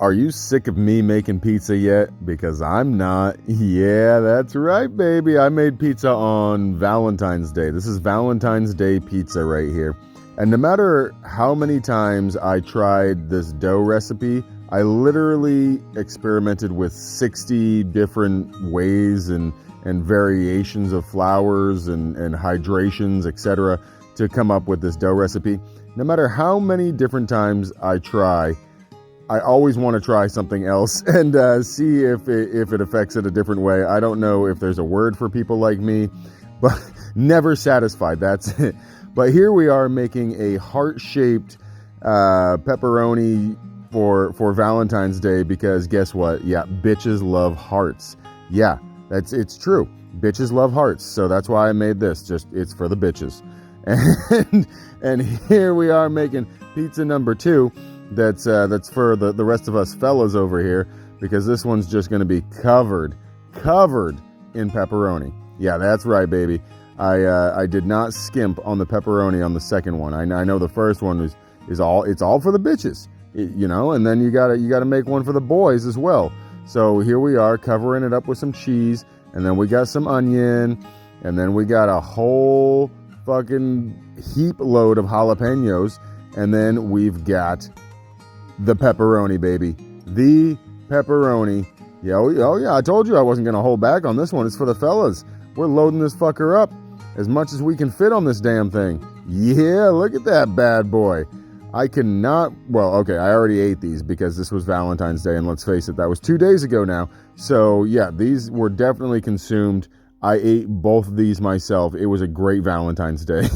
Are you sick of me making pizza yet? Because I'm not. Yeah, that's right, baby. I made pizza on Valentine's Day. This is Valentine's Day pizza right here. And no matter how many times I tried this dough recipe, I literally experimented with 60 different ways and variations of flours and hydrations, etc., to come up with this dough recipe. No matter how many different times I try, I always want to try something else and see if it affects it a different way. I don't know if there's a word for people like me, but never satisfied. That's it. But here we are making a heart-shaped pepperoni for Valentine's Day because guess what? Yeah, bitches love hearts. Yeah, it's true. Bitches love hearts, so that's why I made this. It's for the bitches. And here we are making pizza number 2. That's for the rest of us fellas over here, because this one's just going to be covered in pepperoni. Yeah, that's right, baby. I did not skimp on the pepperoni on the second one. I know the first one is all for the bitches, and then you gotta make one for the boys as well. So here we are covering it up with some cheese, and then we got some onion, and then we got a whole fucking heap load of jalapenos, and then we've got the pepperoni, baby. The pepperoni. Yeah, oh yeah, I told you I wasn't going to hold back on this one. It's for the fellas. We're loading this fucker up as much as we can fit on this damn thing. Yeah, look at that bad boy. I cannot... Well, okay, I already ate these because this was Valentine's Day, and let's face it, that was 2 days ago now. So, yeah, these were definitely consumed. I ate both of these myself. It was a great Valentine's Day.